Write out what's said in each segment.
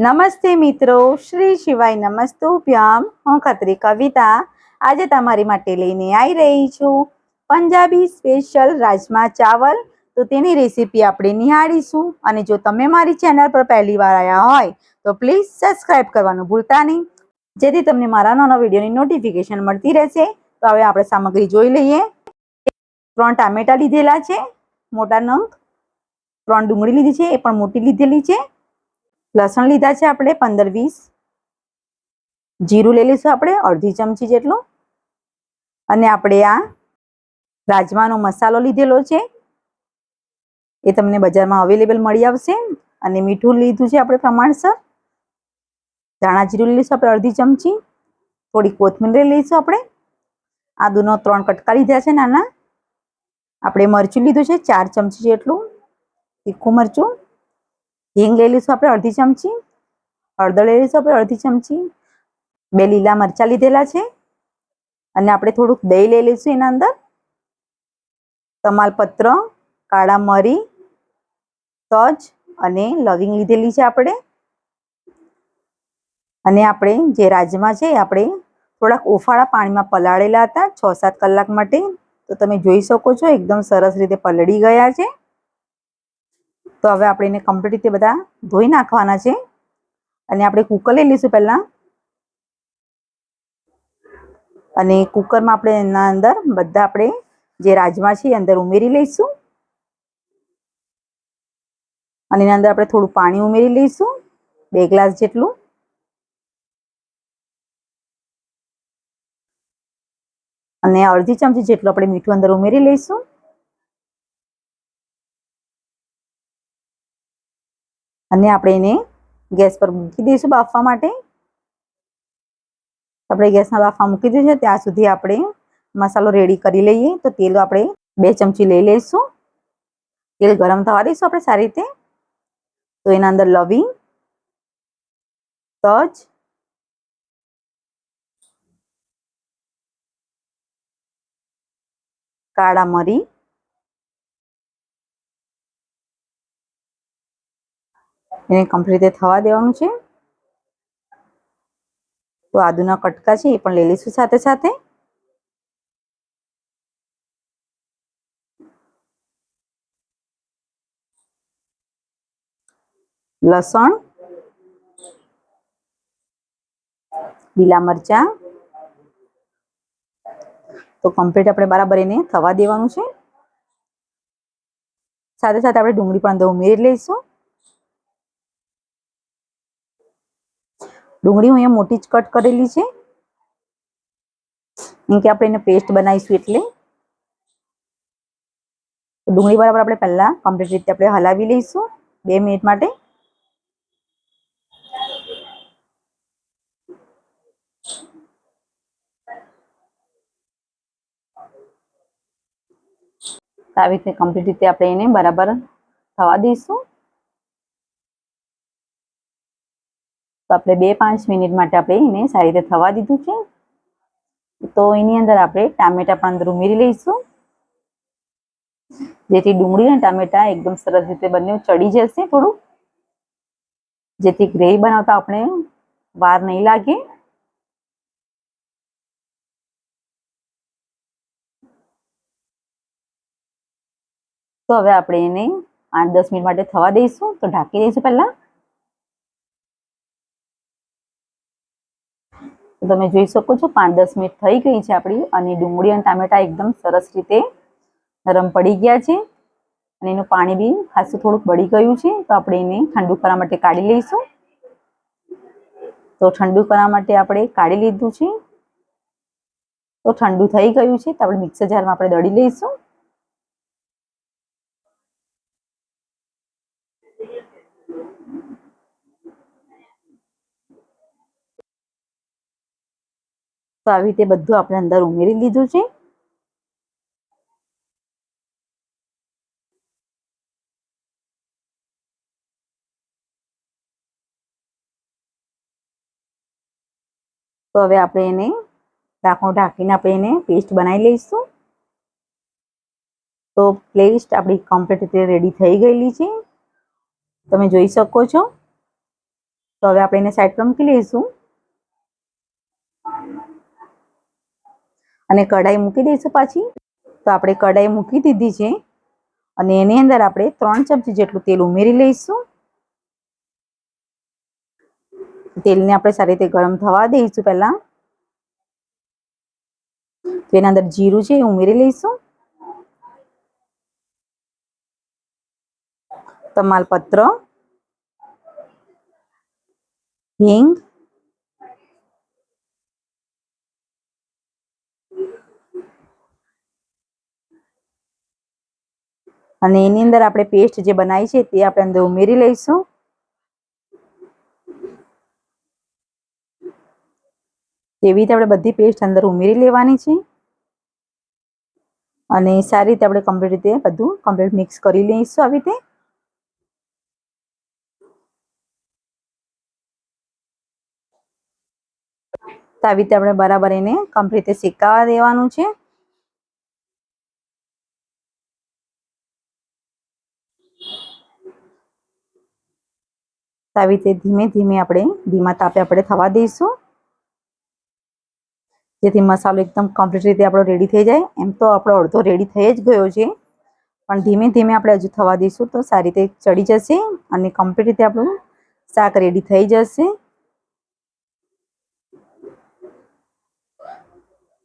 નમસ્તે મિત્રો, શ્રી શિવાય નમસ્તુભ્યામ. હું ખત્રી કવિતા આજે તમારી માટે લઈને આવી રહી છું પંજાબી સ્પેશિયલ રાજમા ચાવલ. તો તેની રેસીપી આપણે નિહાળીશું. અને જો તમે મારી ચેનલ પર પહેલી વાર આવ્યા હોય તો પ્લીઝ સબસ્ક્રાઈબ કરવાનું ભૂલતા નહીં, જેથી તમને મારા નવા વિડીયોની નોટિફિકેશન મળતી રહેશે. તો હવે આપણે સામગ્રી જોઈ લઈએ. 3 ટામેટા લીધેલા છે મોટા નંગ, 3 ડુંગળી લીધી છે, એ પણ મોટી લીધેલી છે. લસણ લીધા છે આપણે 15-20. જીરું લઈ લઈશું આપણે અડધી ચમચી જેટલું. અને આપણે આ રાજમાનો મસાલો લીધેલો છે, એ તમને બજારમાં અવેલેબલ મળી આવશે. અને મીઠું લીધું છે આપણે પ્રમાણસર. ધાણા જીરું લઈ લઈશું આપણે અડધી ચમચી. થોડી કોથમીર લઈ લઈશું આપણે. આદુનો 3 કટકા લીધા છે નાના. આપણે મરચું લીધું છે 4 ચમચી જેટલું તીખું મરચું. હિંગ લઈ લઈશું આપણે અડધી ચમચી. હળદર લઈ લઈશું આપણે અડધી ચમચી. 2 લીલા મરચાં લીધેલા છે. અને આપણે થોડુંક દહીં લઈ લઈશું એના અંદર. તમાલપત્ર, કાળા મરી, તજ અને લવિંગ લીધેલી છે આપણે. અને આપણે જે રાજમા છે આપણે થોડાક ઓફાળા પાણીમાં પલાળેલા હતા 6-7 કલાક માટે. તો તમે જોઈ શકો છો એકદમ સરસ રીતે પલળી ગયા છે. તો હવે આપણે એને કમ્પ્લીટ રીતે બધા ધોઈ નાખવાના છે. અને આપણે કુકર લઈ લઈશું પહેલા. અને કુકરમાં આપણે એના અંદર બધા આપણે જે રાજમા છે એ અંદર ઉમેરી લઈશું. અને એના અંદર આપણે થોડું પાણી ઉમેરી લઈશું 2 ગ્લાસ જેટલું. અને અડધી ચમચી જેટલું આપણે મીઠું અંદર ઉમેરી લઈશું. અને આપણે એને ગેસ પર મૂકી દઈશું બાફવા માટે. આપણે ગેસના બાફવા મૂકી દીધું છે ત્યાં સુધી આપણે મસાલો રેડી કરી લઈએ. તો તેલ આપણે 2 ચમચી લઈ લઈશું. તેલ ગરમ થવા દઈશું આપણે સારી રીતે. તો એના અંદર લવિંગ, તજ, કાળા મરી, એને કમ્પ્લીટ રીતે થવા દેવાનું છે. તો આદુના કટકા છે એ પણ લઈ લઈશું સાથે સાથે. લસણ, લીલા મરચાં. તો કમ્પ્લીટ આપણે બરાબર એને થવા દેવાનું છે. સાથે સાથે આપણે ડુંગળી પણ અંદર ઉમેરી લઈશું. ડુંગળી હું અહીંયા મોટી જ કટ કરેલી છે, કેમ કે આપણે એને પેસ્ટ બનાવીશું એટલે. ડુંગળી બરાબર આપણે પહેલા કમ્પ્લીટ રીતે આપણે હલાવી લઈશું 2 મિનિટ માટે. આવી રીતે કમ્પ્લીટ રીતે આપણે એને બરાબર થવા દઈશું. તો આપણે 2-5 મિનિટ માટે આપણે એને સારી રીતે થવા દીધું છે. તો એની અંદર આપણે ટામેટા પણ અંદર ઉમેરી લઈશું, જેથી ડુંગળી અને ટામેટા એકદમ સરસ રીતે બંને ચડી જશે થોડું, જેથી ગ્રેવી બનાવતા આપણે વાર નહીં લાગે. તો હવે આપણે એને 8-10 મિનિટ માટે થવા દઈશું. તો ઢાંકી દઈશું પહેલા. તો તમે જોઈ શકો છો 5-10 મિનિટ થઈ ગઈ છે આપણી, અને ડુંગળી અને ટામેટા એકદમ સરસ રીતે નરમ પડી ગયા છે. અને એનું પાણી બી ખાસું થોડુંક બળી ગયું છે. તો આપણે એને ઠંડુ કરવા માટે કાઢી લઈશું. તો ઠંડુ કરવા માટે આપણે કાઢી લીધું છે. તો ઠંડુ થઈ ગયું છે. તો આપણે મિક્સર જારમાં આપણે દળી લઈશું. તો આવી રીતે બધું આપણે અંદર ઉમેરી લીધું છે. તો હવે આપણે એને ઢાંકણું ઢાંકીને આપણે એને પેસ્ટ બનાવી લઈશું. તો પેસ્ટ આપણી કમ્પ્લીટ રીતે રેડી થઈ ગયેલી છે, તમે જોઈ શકો છો. તો હવે આપણે એને સાઈડ પર મૂકી લઈશું અને કઢાઈ મૂકી દઈશું પાછી. તો આપણે કઢાઈ મૂકી દીધી છે અને એની અંદર આપણે 3 ચમચી જેટલું તેલ ઉમેરી લઈશું. તેલને આપણે સારી રીતે ગરમ થવા દઈશું પહેલા. તો એના અંદર જીરું છે એ ઉમેરી લઈશું, તમાલપત્ર, હિંગ, અને એની અંદર આપણે પેસ્ટ જે બનાવી છે તે આપણે અંદર ઉમેરી લઈશું. તેવી રીતે આપણે બધી પેસ્ટ અંદર ઉમેરી લેવાની છે અને સારી રીતે આપણે કમ્પ્લીટ રીતે બધું કમ્પ્લીટ મિક્સ કરી લઈશું આવી રીતે. તો આવી રીતે આપણે બરાબર એને કમ્પ્લીટ રીતે શેકાવા દેવાનું છે. તો આવી રીતે ધીમે ધીમે આપણે ધીમા તાપે આપણે થવા દઈશું, જેથી મસાલો એકદમ કમ્પ્લીટ રીતે આપણો રેડી થઈ જાય. એમ તો આપણો અડધો રેડી થઈ જ ગયો છે, પણ ધીમે ધીમે આપણે હજુ થવા દઈશું તો સારી રીતે ચડી જશે અને કમ્પ્લીટ રીતે આપણું શાક રેડી થઈ જશે.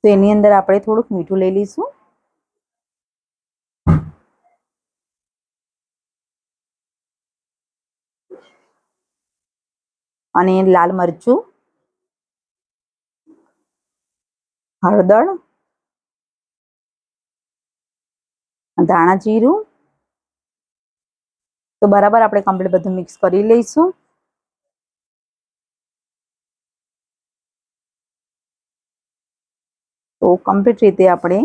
તો એની અંદર આપણે થોડુંક મીઠું લઈ લઈશું અને લાલ મરચું, હળદર, ધાણા જીરું, તો બરાબર આપણે કમ્પ્લીટ બધું મિક્સ કરી લઈશું. તો કમ્પ્લીટ રીતે આપણે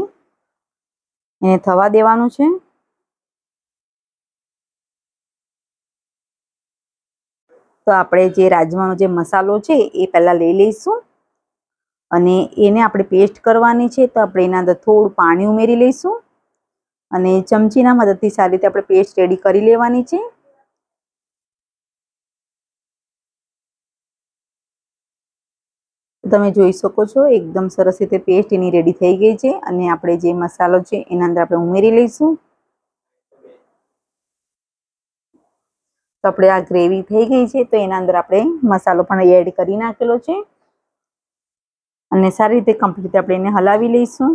એને થવા દેવાનું છે. તો આપણે જે રાજમાનો જે મસાલો છે એ પહેલા લઈ લઈશું અને એને આપણે પેસ્ટ કરવાની છે. તો આપણે એના અંદર થોડું પાણી ઉમેરી લઈશું અને ચમચીના મદદથી સારી રીતે આપણે પેસ્ટ રેડી કરી લેવાની છે. તમે જોઈ શકો છો એકદમ સરસ રીતે પેસ્ટ એની રેડી થઈ ગઈ છે અને આપણે જે મસાલો છે એના અંદર આપણે ઉમેરી લઈશું. તો આપણે આ ગ્રેવી થઈ ગઈ છે તો એના અંદર આપણે મસાલો પણ એડ કરી નાખેલો છે અને સારી રીતે કમ્પ્લીટ આપણે એને હલાવી લઈશું.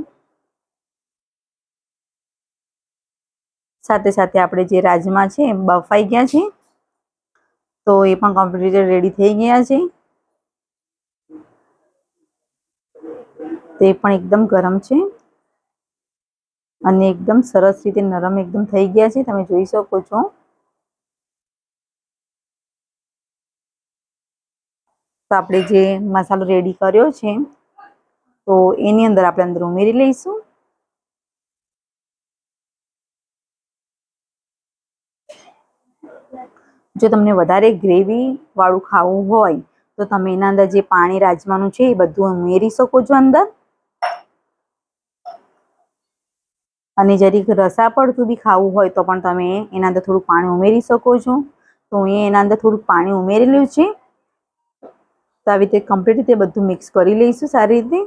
સાથે સાથે આપણે જે રાજમા છે બફાઈ ગયા છે તો એ પણ કમ્પ્લીટ રેડી થઈ ગયા છે. તે પણ એકદમ ગરમ છે અને એકદમ સરસ રીતે નરમ એકદમ થઈ ગયા છે, તમે જોઈ શકો છો. તો આપણે જે મસાલો રેડી કર્યો છે તો એની અંદર આપણે અંદર ઉમેરી લઈશું. જો તમને વધારે ગ્રેવી વાળું ખાવું હોય તો તમે એના અંદર જે પાણી રાજમાનું છે એ બધું ઉમેરી શકો છો અંદર, અને જરીક રસા પડતું બી ખાવું હોય તો પણ તમે એના અંદર થોડું પાણી ઉમેરી શકો છો. તો હું એના અંદર થોડુંક પાણી ઉમેરેલું છે. તો આવી રીતે કમ્પ્લીટ રીતે બધું મિક્સ કરી લઈશું સારી રીતે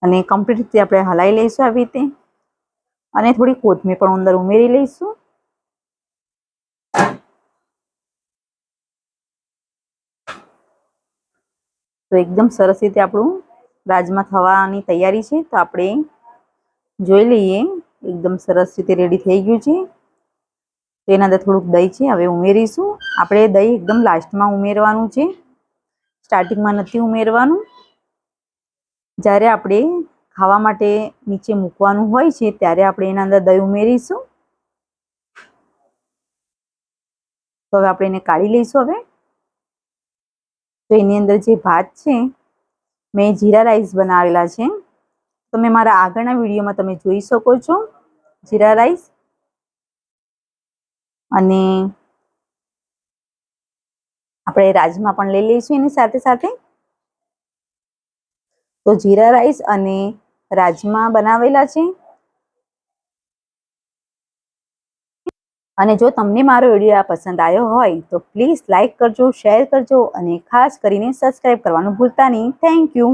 અને કમ્પ્લીટ રીતે આપણે હલાવી લઈશું આવી રીતે અને થોડી કોથમીર પણ અંદર ઉમેરી લઈશું. તો એકદમ સરસ રીતે આપણું રાજમા થવાની તૈયારી છે. તો આપણે જોઈ લઈએ એકદમ સરસ રીતે રેડી થઈ ગયું છે. તો એના અંદર થોડુંક દહીં છે હવે ઉમેરીશું. આપણે દહીં એકદમ લાસ્ટમાં ઉમેરવાનું છે, સ્ટાર્ટિંગમાં નથી ઉમેરવાનું. જ્યારે આપણે ખાવા માટે નીચે મૂકવાનું હોય છે ત્યારે આપણે એના અંદર દહીં ઉમેરીશું. તો હવે આપણે એને કાઢી લઈશું. હવે તો એની અંદર જે ભાત છે મેં જીરા રાઈસ બનાવેલા છે. તમે મારા આગળના વિડીયોમાં તમે જોઈ શકો છો જીરા રાઈસ. અને આપણે રાજમા પણ લઈ લઈશું એની સાથે સાથે. તો જીરા રાઈસ અને રાજમા બનાવેલા છે અને જો તમને મારો વિડીયો પસંદ આવ્યો હોય તો પ્લીઝ લાઇક કરજો, શેર કરજો અને ખાસ કરીને સબસ્ક્રાઈબ કરવાનું ભૂલતા નહીં. Thank you.